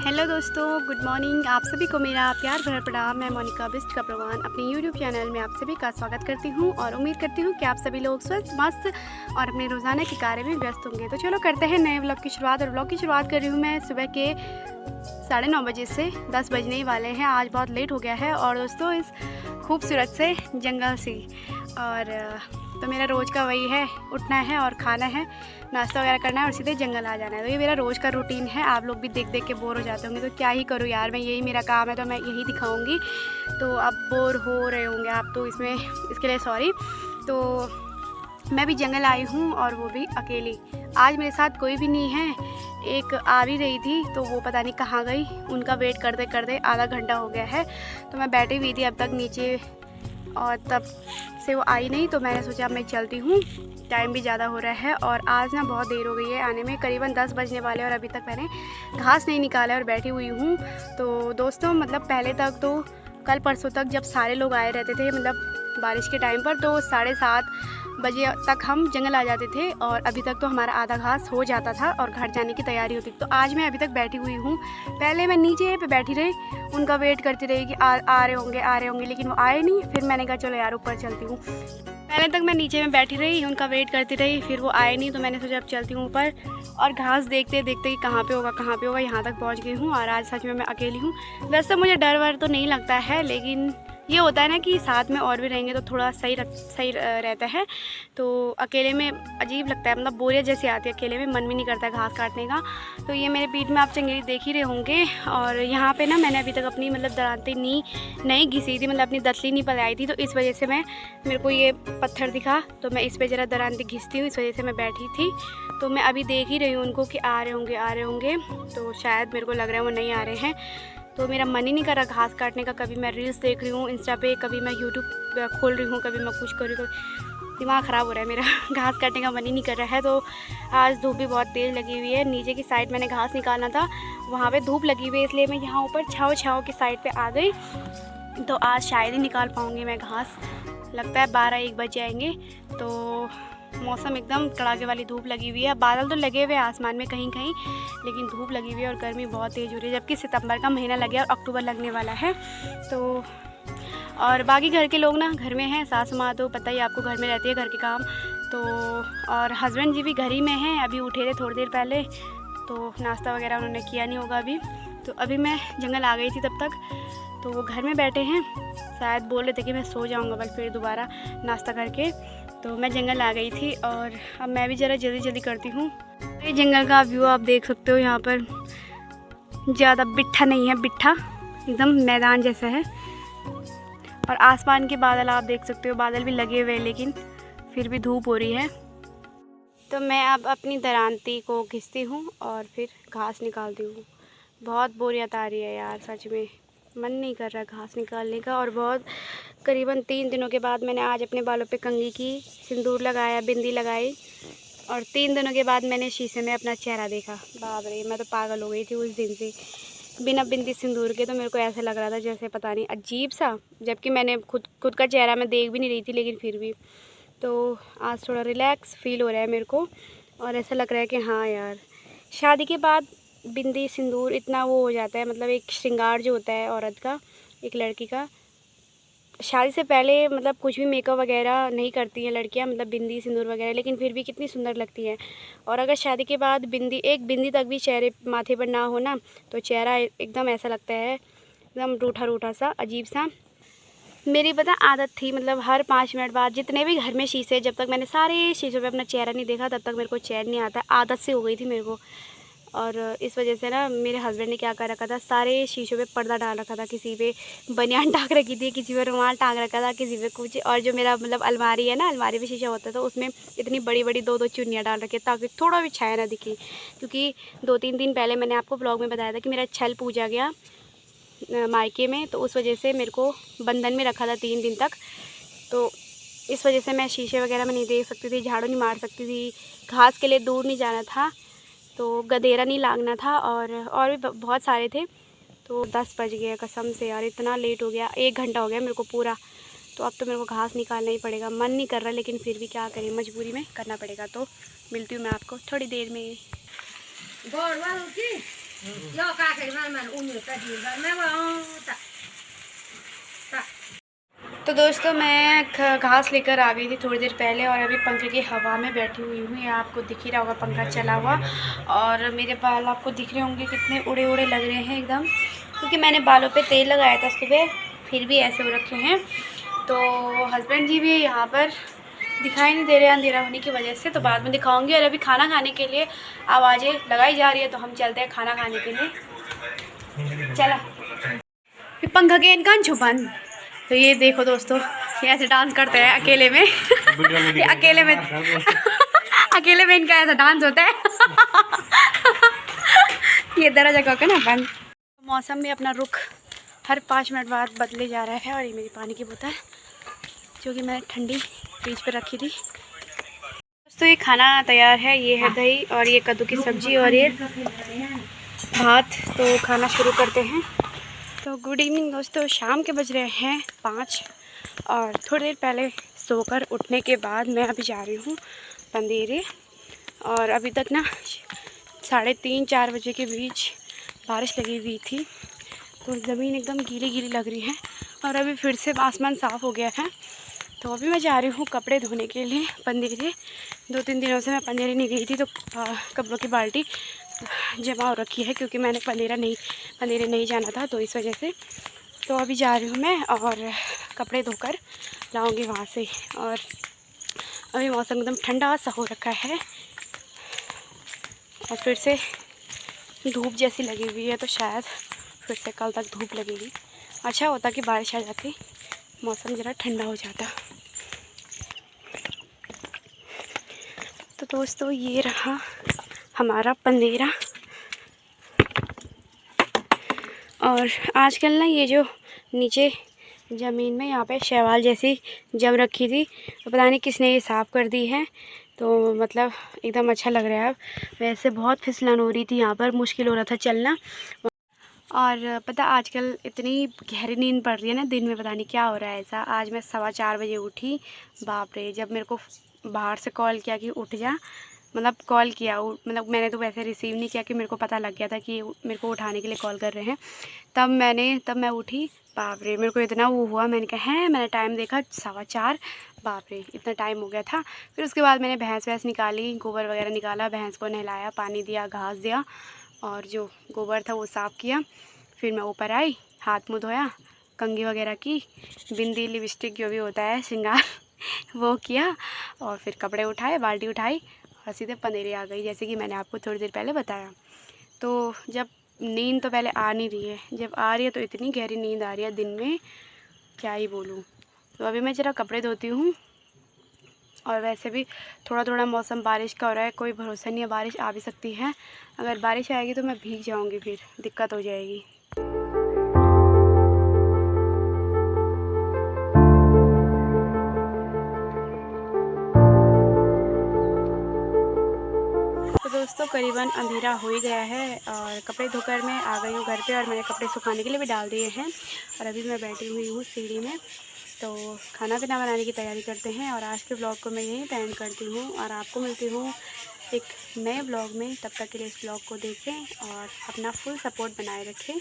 Hello दोस्तों, good morning. आप सभी को मेरा प्यार भरा प्रणाम। मैं मोनिका बिस्ट का प्रवान अपने यूट्यूब चैनल में आप सभी का स्वागत करती हूं और उम्मीद करती हूं कि आप सभी लोग स्वस्थ मस्त और अपने रोज़ाना के कार्य में व्यस्त होंगे। तो चलो करते हैं नए व्लॉग की शुरुआत। और व्लॉग की शुरुआत कर रही हूँ मैं सुबह के 9:30 बजे से। 10 बजने ही वाले हैं, आज बहुत लेट हो गया है। और दोस्तों इस खूबसूरत से जंगल से और तो मेरा रोज़ का वही है, उठना है और खाना है, नाश्ता वगैरह करना है और सीधे जंगल आ जाना है। तो ये मेरा रोज़ का रूटीन है। आप लोग भी देख देख के बोर हो जाते होंगे, तो क्या ही करूँ यार, मैं यही मेरा काम है तो मैं यही दिखाऊंगी। तो अब बोर हो रहे होंगे आप तो इसके लिए सॉरी। तो मैं भी जंगल आई हूँ और वो भी अकेली। आज मेरे साथ कोई भी नहीं है। एक आ भी रही थी तो वो पता नहीं कहाँ गई, उनका वेट करते करते आधा घंटा हो गया है। तो मैं बैठी हुई थी अब तक नीचे और तब से वो आई नहीं, तो मैंने सोचा अब मैं चलती हूँ, टाइम भी ज़्यादा हो रहा है। और आज ना बहुत देर हो गई है आने में, करीबन 10 बजने वाले और अभी तक मैंने घास नहीं निकाला और बैठी हुई हूँ। तो दोस्तों मतलब पहले तक तो कल परसों तक जब सारे लोग आए रहते थे, मतलब बारिश के टाइम पर, तो 7:30 बजे तक हम जंगल आ जाते थे और अभी तक तो हमारा आधा घास हो जाता था और घर जाने की तैयारी होती थी। तो आज मैं अभी तक बैठी हुई हूँ। पहले मैं नीचे पे बैठी रही, उनका वेट करती रही कि आ रहे होंगे, लेकिन वो आए नहीं। फिर मैंने कहा चलो यार ऊपर चलती हूँ। पहले तक मैं नीचे में बैठी रही, उनका वेट करती रही, फिर वो आए नहीं, तो मैंने सोचा अब चलती हूँ ऊपर। और घास देखते देखते कि कहाँ पे होगा, यहाँ तक पहुँच गई हूँ। और आज सच में मैं अकेली हूँ। वैसे मुझे डर वर तो नहीं लगता है, लेकिन ये होता है ना कि साथ में और भी रहेंगे तो थोड़ा सही रहता है। तो अकेले में अजीब लगता है, मतलब बोरियत जैसी आती है, अकेले में मन भी नहीं करता घास काटने का। तो ये मेरे पीठ में आप चंगेरी देख ही रहे होंगे। और यहाँ पे ना मैंने अभी तक अपनी मतलब दरांती नहीं घिसी थी, मतलब अपनी दतली नहीं पलाई थी। तो इस वजह से मेरे को ये पत्थर दिखा, तो मैं इस पर ज़रा दरांती घिसती हूँ, इस वजह से मैं बैठी थी। तो मैं अभी देख ही रही हूँ उनको कि आ रहे होंगे। तो शायद मेरे को लग रहा है वो नहीं आ रहे हैं। तो मेरा मन ही नहीं कर रहा घास काटने का। कभी मैं रील्स देख रही हूँ इंस्टा पे, कभी मैं यूट्यूब खोल रही हूँ, कभी मैं कुछ कर रही हूँ, तो दिमाग ख़राब हो रहा है मेरा। घास काटने का मन ही नहीं कर रहा है। तो आज धूप भी बहुत तेज़ लगी हुई है। नीचे की साइड मैंने घास निकालना था, वहाँ पे धूप लगी हुई है, इसलिए मैं यहाँ ऊपर छाँव की साइड पे आ गई। तो आज शायद ही निकाल पाऊँगी मैं घास, लगता है 12-1 बज जाएंगे। तो मौसम एकदम कड़ाके वाली धूप लगी हुई है। बादल तो लगे हुए हैं आसमान में कहीं कहीं, लेकिन धूप लगी हुई है और गर्मी बहुत तेज़ हो रही है। जबकि सितंबर का महीना लगे और अक्टूबर लगने वाला है। तो और बाकी घर के लोग ना घर में हैं, सासू माँ तो पता ही आपको घर में रहती है, घर के काम। तो और हस्बैंड जी भी घर ही में हैं, अभी उठे थे थोड़ी देर पहले, तो नाश्ता वगैरह उन्होंने किया नहीं होगा अभी। तो अभी मैं जंगल आ गई थी तब तक, तो वो घर में बैठे हैं, शायद बोल रहे थे कि मैं सो जाऊँगा बस फिर दोबारा नाश्ता करके। तो मैं जंगल आ गई थी और अब मैं भी ज़रा जल्दी करती हूँ। ये जंगल का व्यू आप देख सकते हो, यहाँ पर ज़्यादा बिट्ठा नहीं है, बिट्ठा एकदम मैदान जैसा है। और आसमान के बादल आप देख सकते हो, बादल भी लगे हुए हैं लेकिन फिर भी धूप हो रही है। तो मैं अब अपनी दरांती को घिसती हूँ और फिर घास निकालती हूँ। बहुत बोरियत आ रही है यार, सच में मन नहीं कर रहा घास निकालने का। और बहुत करीबन 3 दिनों के बाद मैंने आज अपने बालों पे कंघी की, सिंदूर लगाया, बिंदी लगाई। और 3 दिनों के बाद मैंने शीशे में अपना चेहरा देखा। बाप रे, मैं तो पागल हो गई थी उस दिन से। बिना बिंदी सिंदूर के तो मेरे को ऐसा लग रहा था जैसे पता नहीं अजीब सा, जबकि मैंने खुद का चेहरा मैं देख भी नहीं रही थी, लेकिन फिर भी। तो आज थोड़ा रिलैक्स फील हो रहा है मेरे को और ऐसा लग रहा है कि हाँ यार, शादी के बाद बिंदी सिंदूर इतना वो हो जाता है, मतलब एक श्रृंगार जो होता है औरत का, एक लड़की का। शादी से पहले मतलब कुछ भी मेकअप वगैरह नहीं करती हैं लड़कियां, मतलब बिंदी सिंदूर वगैरह, लेकिन फिर भी कितनी सुंदर लगती हैं। और अगर शादी के बाद एक बिंदी तक भी चेहरे माथे पर ना हो ना, तो चेहरा एकदम ऐसा लगता है, एकदम रूठा सा, अजीब सा। मेरी पता आदत थी, मतलब हर 5 मिनट बाद जितने भी घर में शीशे, जब तक मैंने सारे शीशों पे अपना चेहरा नहीं देखा तब तक मेरे को चैन नहीं आता। आदत से हो गई थी मेरे को। और इस वजह से ना मेरे हस्बैंड ने क्या कर रखा था, सारे शीशों पे पर्दा डाल रखा था, किसी पे बनियान टांग रखी थी, किसी पे रुमाल टांग रखा था, किसी पे कुछ। और जो मेरा मतलब अलमारी है ना, अलमारी पे शीशा होता था, उसमें इतनी बड़ी बड़ी 2-2 चुन्नियाँ डाल रखी ताकि थोड़ा भी छाया ना दिखे। क्योंकि 2-3 दिन पहले मैंने आपको ब्लॉग में बताया था कि मेरा छल पूजा गया मायके में, तो उस वजह से मेरे को बंधन में रखा था 3 दिन तक। तो इस वजह से मैं शीशे वगैरह में नहीं देख सकती थी, झाड़ू नहीं मार सकती थी, घास के लिए दूर नहीं जाना था, तो गदेरा नहीं लागना था, और भी बहुत सारे थे। तो 10 बज गए कसम से यार, इतना लेट हो गया, 1 घंटा हो गया मेरे को पूरा। तो अब तो मेरे को घास निकालना ही पड़ेगा, मन नहीं कर रहा लेकिन फिर भी क्या करें, मजबूरी में करना पड़ेगा। तो मिलती हूँ मैं आपको थोड़ी देर में। तो दोस्तों मैं घास लेकर आ गई थी थोड़ी देर पहले और अभी पंखे की हवा में बैठी हुई हूँ। ये आपको दिख ही रहा होगा पंखा चला हुआ, और मेरे बाल आपको दिख रहे होंगे कितने उड़े उड़े लग रहे हैं एकदम, क्योंकि मैंने बालों पे तेल लगाया था सुबह, फिर भी ऐसे हो रखे हैं। तो हस्बैंड जी भी यहाँ पर दिखाई नहीं दे रहे अंधेरा होने की वजह से, तो बाद में दिखाऊंगी। और अभी खाना खाने के लिए आवाज़ें लगाई जा रही है, तो हम चलते हैं खाना खाने के लिए। चला पंखा के इनका छुपन। तो ये देखो दोस्तों, ये ऐसे डांस करते हैं अकेले में अकेले में अकेले में इनका ऐसा डांस होता है ये दरवाजा का ना बंद। मौसम भी अपना रुख हर 5 मिनट बाद बदले जा रहा है। और ये मेरी पानी की बोतल जो कि मैंने ठंडी फ्रिज पर रखी थी। दोस्तों ये खाना तैयार है, ये है दही और ये कद्दू की सब्ज़ी और ये भात। तो खाना शुरू करते हैं। तो गुड इवनिंग दोस्तों, शाम के बज रहे हैं 5 और थोड़ी देर पहले सोकर उठने के बाद मैं अभी जा रही हूँ पंदेरे। और अभी तक ना 3:30-4 बजे के बीच बारिश लगी हुई थी, तो ज़मीन एकदम गीली गीली लग रही है। और अभी फिर से आसमान साफ़ हो गया है। तो अभी मैं जा रही हूँ कपड़े धोने के लिए पंदेरे। 2-3 दिनों से मैं पंदेरे नहीं गई थी, तो कपड़ों की बाल्टी जमा हो रखी है, क्योंकि मैंने पंदेरे नहीं जाना था, तो इस वजह से। तो अभी जा रही हूँ मैं और कपड़े धोकर लाऊंगी वहाँ से। और अभी मौसम एकदम ठंडा सा हो रखा है और फिर से धूप जैसी लगी हुई है, तो शायद फिर से कल तक धूप लगेगी। अच्छा होता कि बारिश आ जाती, मौसम ज़रा ठंडा हो जाता। तो दोस्तों ये रहा हमारा पंदेरा। और आजकल ना ये जो नीचे ज़मीन में यहाँ पे शैवाल जैसी जम रखी थी, तो पता नहीं किसने ये साफ़ कर दी है। तो मतलब एकदम अच्छा लग रहा है। अब वैसे बहुत फिसलन हो रही थी यहाँ पर, मुश्किल हो रहा था चलना। और पता आजकल इतनी गहरी नींद पड़ रही है ना दिन में, पता नहीं क्या हो रहा है ऐसा। आज मैं 4:15 बजे उठी। बाप रे, जब मेरे को बाहर से कॉल किया कि उठ जा, मतलब कॉल किया, मतलब मैंने तो वैसे रिसीव नहीं किया, कि मेरे को पता लग गया था कि मेरे को उठाने के लिए कॉल कर रहे हैं। तब मैं उठी। बाप रे, मेरे को इतना वो हुआ, मैंने कहा है, मैंने टाइम देखा 4:15, बाप रे इतना टाइम हो गया था। फिर उसके बाद मैंने भैंस निकाली, गोबर वगैरह निकाला, भैंस को नहलाया, पानी दिया, घास दिया और जो गोबर था वो साफ़ किया। फिर मैं ऊपर आई, हाथ मुँह धोया, कंघी वगैरह की, बिंदी लिपस्टिक जो भी होता है श्रृंगार वो किया। और फिर कपड़े उठाए, बाल्टी उठाई और सीधे पंदेरे आ गई, जैसे कि मैंने आपको थोड़ी देर पहले बताया। तो जब नींद तो पहले आ नहीं रही है, जब आ रही है तो इतनी गहरी नींद आ रही है दिन में, क्या ही बोलूँ। तो अभी मैं ज़रा कपड़े धोती हूँ। और वैसे भी थोड़ा थोड़ा मौसम बारिश का हो रहा है, कोई भरोसा नहीं है, बारिश आ भी सकती है। अगर बारिश आएगी तो मैं भीग जाऊँगी, फिर दिक्कत हो जाएगी। तो दोस्तों करीबन अंधेरा हो ही गया है और कपड़े धोकर मैं आ गई हूँ घर पे, और मैंने कपड़े सुखाने के लिए भी डाल दिए हैं। और अभी मैं बैठी हुई हूँ सीढ़ी में। तो खाना पीना बनाने की तैयारी करते हैं, और आज के ब्लॉग को मैं यहीं एंड करती हूँ और आपको मिलती हूँ एक नए ब्लॉग में। तब तक के लिए इस ब्लॉग को देखें और अपना फुल सपोर्ट बनाए रखें।